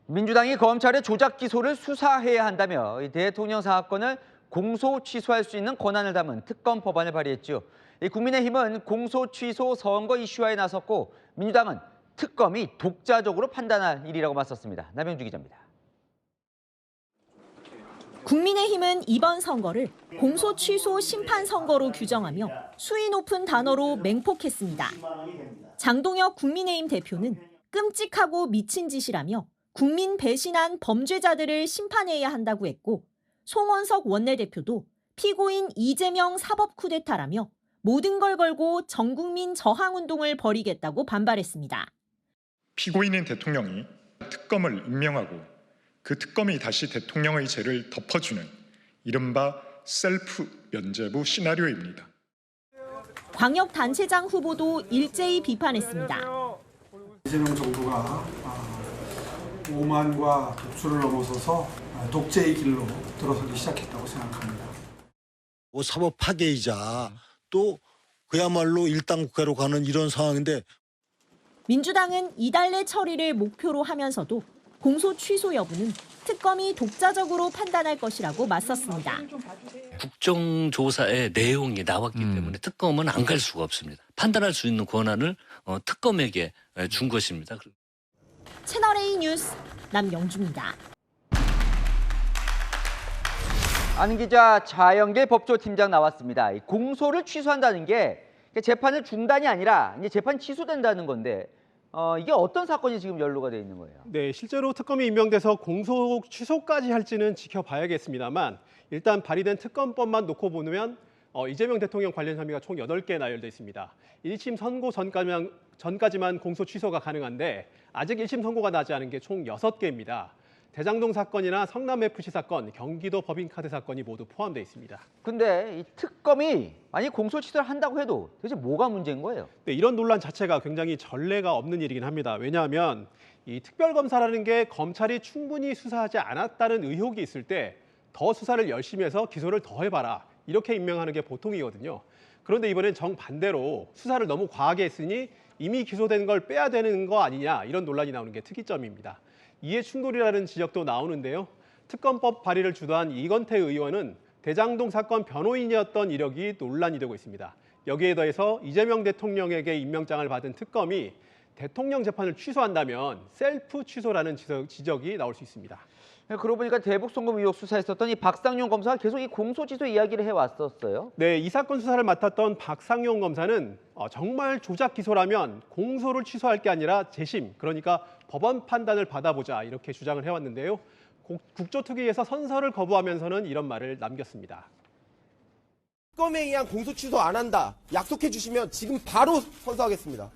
민주당이 검찰의 조작 기소를 수사해야 한다며 대통령 사건을 공소 취소할 수 있는 권한을 담은 특검 법안을 발의했죠. 국민의힘은 공소 취소 선거 이슈화에 나섰고 민주당은 특검이 독자적으로 판단할 일이라고 맞섰습니다. 남영주 기자입니다. 국민의힘은 이번 선거를 공소 취소 심판 선거로 규정하며 수위 높은 단어로 맹폭했습니다. 장동혁 국민의힘 대표는 끔찍하고 미친 짓이라며 국민 배신한 범죄자들을 심판해야 한다고 했고, 송원석 원내대표도 피고인 이재명 사법 쿠데타라며 모든 걸 걸고 전국민 저항운동을 벌이겠다고 반발했습니다. 피고인인 대통령이 특검을 임명하고 그 특검이 다시 대통령의 죄를 덮어주는 이른바 셀프 면죄부 시나리오입니다. 광역단체장 후보도 일제히 비판했습니다. 이재명 정부가 오만과 독수를 넘어서서 독재의 길로 들어서기 시작했다고 생각합니다. 사법 파괴이자 또 그야말로 일당국회로 가는 이런 상황인데, 민주당은 이달 내 처리를 목표로 하면서도 공소 취소 여부는 특검이 독자적으로 판단할 것이라고 맞섰습니다. 국정조사의 내용이 나왔기 때문에 특검은 안 갈 수가 없습니다. 판단할 수 있는 권한을 특검에게 준 것입니다. 채널A 뉴스 남영주입니다. 안 기자, 자연길 법조팀장 나왔습니다. 공소를 취소한다는 게 재판을 중단이 아니라 이제 재판 취소된다는 건데 이게 어떤 사건이 지금 연루가 돼 있는 거예요? 네, 실제로 특검이 임명돼서 공소 취소까지 할지는 지켜봐야겠습니다만, 일단 발의된 특검법만 놓고 보면 이재명 대통령 관련 혐의가 총 8개 나열돼 있습니다. 1심 선고 전까지만 공소 취소가 가능한데 아직 1심 선고가 나지 않은 게 총 6개입니다. 대장동 사건이나 성남FC 사건, 경기도 법인카드 사건이 모두 포함되어 있습니다. 근데 이 특검이 만약 공소 취소를 한다고 해도 도대체 뭐가 문제인 거예요? 네, 이런 논란 자체가 굉장히 전례가 없는 일이긴 합니다. 왜냐하면 이 특별검사라는 게 검찰이 충분히 수사하지 않았다는 의혹이 있을 때 더 수사를 열심히 해서 기소를 더 해봐라, 이렇게 임명하는 게 보통이거든요. 그런데 이번엔 정반대로 수사를 너무 과하게 했으니 이미 기소된 걸 빼야 되는 거 아니냐, 이런 논란이 나오는 게 특이점입니다. 이해 충돌이라는 지적도 나오는데요. 특검법 발의를 주도한 이건태 의원은 대장동 사건 변호인이었던 이력이 논란이 되고 있습니다. 여기에 더해서 이재명 대통령에게 임명장을 받은 특검이 대통령 재판을 취소한다면 셀프 취소라는 지적이 나올 수 있습니다. 그러고 보니까 대북송금 의혹 수사했었던 이 박상용 검사가 계속 이 공소 취소 이야기를 해왔었어요. 네, 이 사건 수사를 맡았던 박상용 검사는 정말 조작 기소라면 공소를 취소할 게 아니라 재심, 그러니까 법원 판단을 받아보자, 이렇게 주장을 해왔는데요. 국조특위에서 선서를 거부하면서는 이런 말을 남겼습니다. 특검에 의한 공소 취소 안 한다, 약속해 주시면 지금 바로 선서하겠습니다.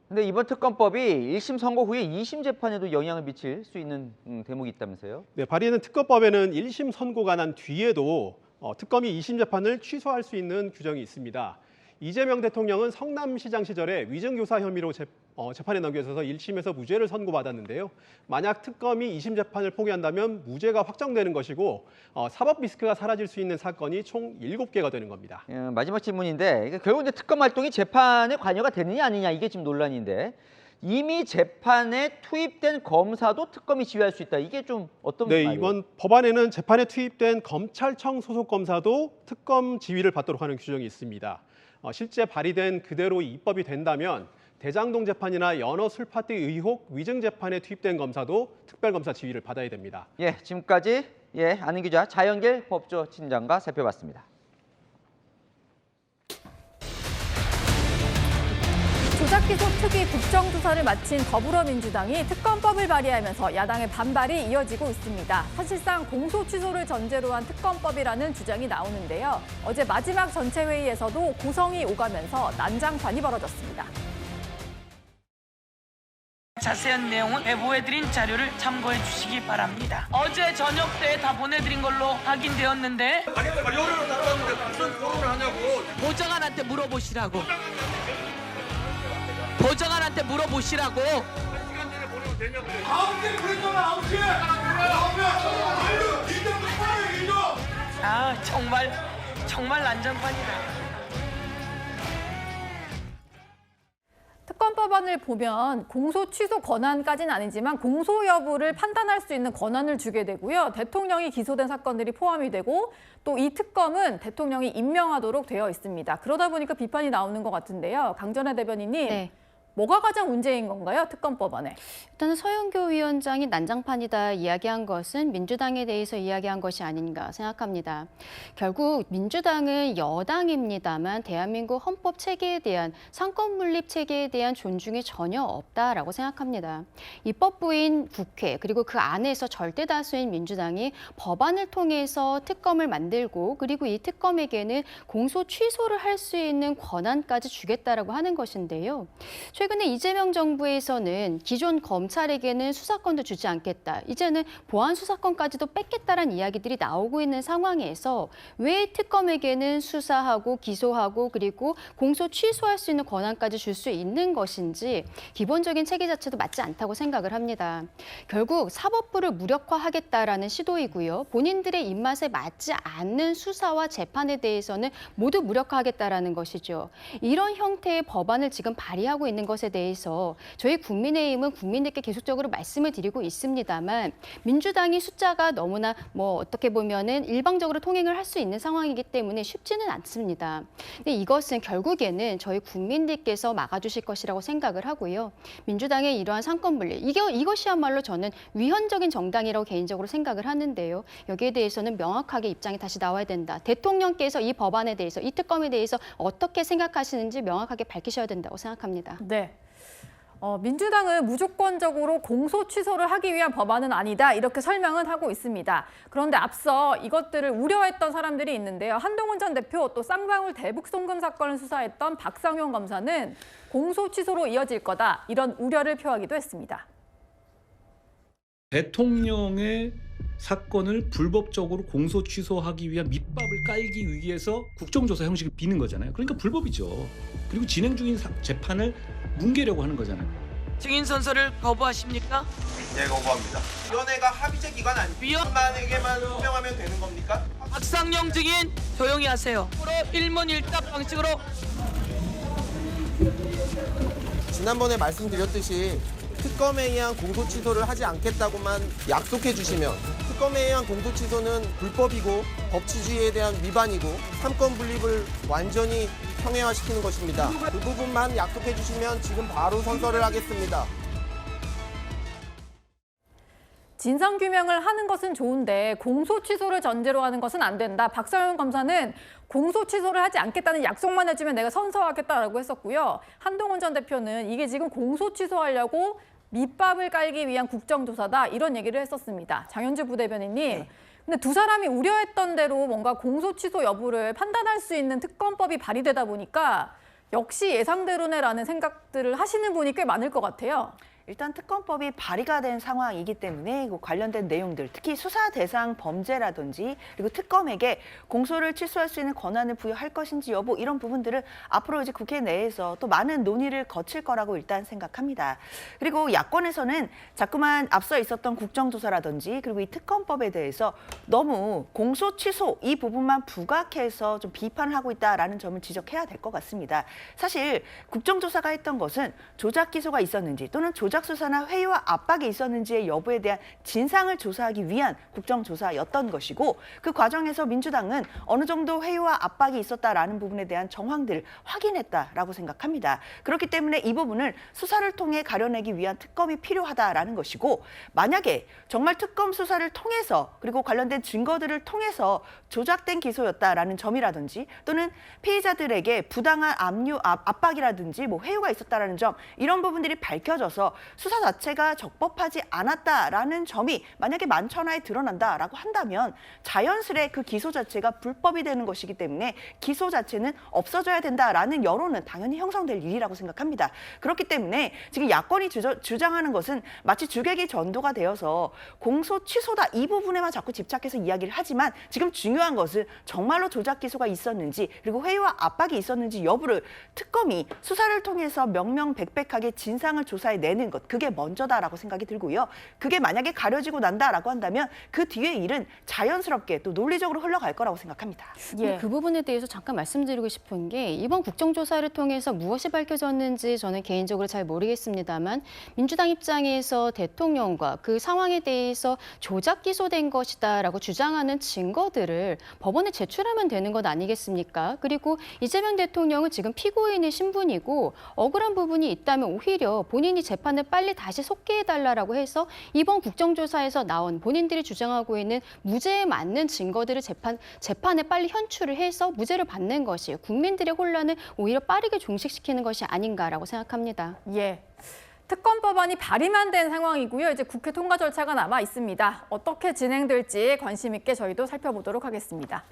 근데 이번 특검법이 1심 선고 후에 2심 재판에도 영향을 미칠 수 있는 대목이 있다면서요? 네, 발의된 특검법에는 1심 선고가 난 뒤에도 특검이 2심 재판을 취소할 수 있는 규정이 있습니다. 이재명 대통령은 성남시장 시절에 위증교사 혐의로 재판에 넘겨져서 1심에서 무죄를 선고받았는데요. 만약 특검이 2심 재판을 포기한다면 무죄가 확정되는 것이고 사법 리스크가 사라질 수 있는 사건이 총 7개가 되는 겁니다. 마지막 질문인데 결국 이제 특검 활동이 재판에 관여가 되느냐 아니냐, 이게 지금 논란인데 이미 재판에 투입된 검사도 특검이 지휘할 수 있다. 이게 좀 어떤 말이에요? 네, 이번 법안에는 재판에 투입된 검찰청 소속 검사도 특검 지휘를 받도록 하는 규정이 있습니다. 실제 발의된 그대로 입법이 된다면 대장동 재판이나 연어 술 파티 의혹 위증 재판에 투입된 검사도 특별검사 지휘를 받아야 됩니다. 예, 지금까지 안은 기자, 자연길 법조팀장과 살펴봤습니다. 조작기소 특위 국정조사를 마친 더불어민주당이 특검법을 발의하면서 야당의 반발이 이어지고 있습니다. 사실상 공소 취소를 전제로 한 특검법이라는 주장이 나오는데요. 어제 마지막 전체회의에서도 고성이 오가면서 난장판이 벌어졌습니다. 자세한 내용은 배부해드린 자료를 참고해 주시기 바랍니다. 어제 저녁 때 다 보내드린 걸로 확인되었는데 여론을 따라왔는데 무슨 토론을 하냐고. 보좌관한테 물어보시라고. 보좌관한테 물어보시라고. 1시간 전에 보내면 되냐고. 9시에 그랬잖아, 9시에. 아, 정말 난장판이다. 특검 법안을 보면 공소 취소 권한까지는 아니지만 공소 여부를 판단할 수 있는 권한을 주게 되고요. 대통령이 기소된 사건들이 포함이 되고 또 이 특검은 대통령이 임명하도록 되어 있습니다. 그러다 보니까 비판이 나오는 것 같은데요. 강전혜 대변인님. 네. 뭐가 가장 문제인 건가요? 특검 법안에. 일단은 서영교 위원장이 난장판이다 이야기한 것은 민주당에 대해서 이야기한 것이 아닌가 생각합니다. 결국 민주당은 여당입니다만 대한민국 헌법 체계에 대한 상권 분립 체계에 대한 존중이 전혀 없다라고 생각합니다. 입법부인 국회 그리고 그 안에서 절대 다수인 민주당이 법안을 통해서 특검을 만들고 그리고 이 특검에게는 공소 취소를 할 수 있는 권한까지 주겠다라고 하는 것인데요. 최근에 이재명 정부에서는 기존 검찰에게는 수사권도 주지 않겠다. 이제는 보안 수사권까지도 뺏겠다라는 이야기들이 나오고 있는 상황에서 왜 특검에게는 수사하고 기소하고 그리고 공소 취소할 수 있는 권한까지 줄 수 있는 것인지 기본적인 체계 자체도 맞지 않다고 생각을 합니다. 결국 사법부를 무력화하겠다라는 시도이고요. 본인들의 입맛에 맞지 않는 수사와 재판에 대해서는 모두 무력화하겠다라는 것이죠. 이런 형태의 법안을 지금 발의하고 있는 것에 대해서 저희 국민의힘은 국민들께 계속적으로 말씀을 드리고 있습니다만 민주당이 숫자가 너무나 어떻게 보면은 일방적으로 통행을 할 수 있는 상황이기 때문에 쉽지는 않습니다. 근데 이것은 결국에는 저희 국민들께서 막아주실 것이라고 생각을 하고요. 민주당의 이러한 상권 분리 이것이야말로 저는 위헌적인 정당이라고 개인적으로 생각을 하는데요. 여기에 대해서는 명확하게 입장이 다시 나와야 된다. 대통령께서 이 법안에 대해서 이 특검에 대해서 어떻게 생각하시는지 명확하게 밝히셔야 된다고 생각합니다. 네. 민주당은 무조건적으로 공소 취소를 하기 위한 법안은 아니다 이렇게 설명은 하고 있습니다. 그런데 앞서 이것들을 우려했던 사람들이 있는데요. 한동훈 전 대표 또 쌍방울 대북 송금 사건을 수사했던 박상용 검사는 공소 취소로 이어질 거다 이런 우려를 표하기도 했습니다. 대통령의 사건을 불법적으로 공소 취소하기 위한 밑밥을 깔기 위해서 국정조사 형식을 비는 거잖아요. 그러니까 불법이죠. 그리고 진행 중인 재판을 뭉개려고 하는 거잖아요. 증인 선서를 거부하십니까? 네, 거부합니다. 위원회가 합의제 기관 아니고 위원만에게만 소명하면 되는 겁니까? 박상용 증인 조용히 하세요. 앞으로 일문일답 방식으로. 지난번에 말씀드렸듯이 특검에 의한 공소 취소를 하지 않겠다고만 약속해 주시면 특검에 의한 공소 취소는 불법이고 법치주의에 대한 위반이고 삼권 분립을 완전히 평행화시키는 것입니다. 그 부분만 약속해 주시면 지금 바로 선서를 하겠습니다. 진상규명을 하는 것은 좋은데 공소 취소를 전제로 하는 것은 안 된다. 박상용 검사는 공소 취소를 하지 않겠다는 약속만 해주면 내가 선서하겠다라고 했었고요. 한동훈 전 대표는 이게 지금 공소 취소하려고 밑밥을 깔기 위한 국정조사다 이런 얘기를 했었습니다. 장현주 부대변인님. 네. 근데 두 사람이 우려했던 대로 뭔가 공소 취소 여부를 판단할 수 있는 특검법이 발의되다 보니까 역시 예상대로네라는 생각들을 하시는 분이 꽤 많을 것 같아요. 일단 특검법이 발의가 된 상황이기 때문에 관련된 내용들, 특히 수사 대상 범죄라든지 그리고 특검에게 공소를 취소할 수 있는 권한을 부여할 것인지 여부 이런 부분들은 앞으로 이제 국회 내에서 또 많은 논의를 거칠 거라고 일단 생각합니다. 그리고 야권에서는 자꾸만 앞서 있었던 국정조사라든지 그리고 이 특검법에 대해서 너무 공소 취소 이 부분만 부각해서 좀 비판을 하고 있다라는 점을 지적해야 될 것 같습니다. 사실 국정조사가 했던 것은 조작 기소가 있었는지 또는 조작 수사나 회유와 압박이 있었는지의 여부에 대한 진상을 조사하기 위한 국정조사였던 것이고 그 과정에서 민주당은 어느 정도 회유와 압박이 있었다라는 부분에 대한 정황들을 확인했다라고 생각합니다. 그렇기 때문에 이 부분을 수사를 통해 가려내기 위한 특검이 필요하다라는 것이고 만약에 정말 특검 수사를 통해서 그리고 관련된 증거들을 통해서 조작된 기소였다라는 점이라든지 또는 피의자들에게 부당한 압박이라든지 회유가 있었다라는 점 이런 부분들이 밝혀져서 수사 자체가 적법하지 않았다라는 점이 만약에 만천하에 드러난다라고 한다면 자연스레 그 기소 자체가 불법이 되는 것이기 때문에 기소 자체는 없어져야 된다라는 여론은 당연히 형성될 일이라고 생각합니다. 그렇기 때문에 지금 야권이 주장하는 것은 마치 주객이 전도가 되어서 공소 취소다 이 부분에만 자꾸 집착해서 이야기를 하지만 지금 중요한 것은 정말로 조작 기소가 있었는지 그리고 회유와 압박이 있었는지 여부를 특검이 수사를 통해서 명명백백하게 진상을 조사해내는 것 것, 그게 먼저다라고 생각이 들고요. 그게 만약에 가려지고 난다라고 한다면 그 뒤에 일은 자연스럽게 또 논리적으로 흘러갈 거라고 생각합니다. 근데 그 부분에 대해서 잠깐 말씀드리고 싶은 게 이번 국정조사를 통해서 무엇이 밝혀졌는지 저는 개인적으로 잘 모르겠습니다만 민주당 입장에서 대통령과 그 상황에 대해서 조작 기소된 것이다라고 주장하는 증거들을 법원에 제출하면 되는 것 아니겠습니까? 그리고 이재명 대통령은 지금 피고인의 신분이고 억울한 부분이 있다면 오히려 본인이 재판을 빨리 다시 속개해달라고 해서 이번 국정조사에서 나온 본인들이 주장하고 있는 무죄에 맞는 증거들을 재판에 빨리 현출을 해서 무죄를 받는 것이 국민들의 혼란을 오히려 빠르게 종식시키는 것이 아닌가라고 생각합니다. 예. 특검 법안이 발의만 된 상황이고요. 이제 국회 통과 절차가 남아 있습니다. 어떻게 진행될지 관심 있게 저희도 살펴보도록 하겠습니다.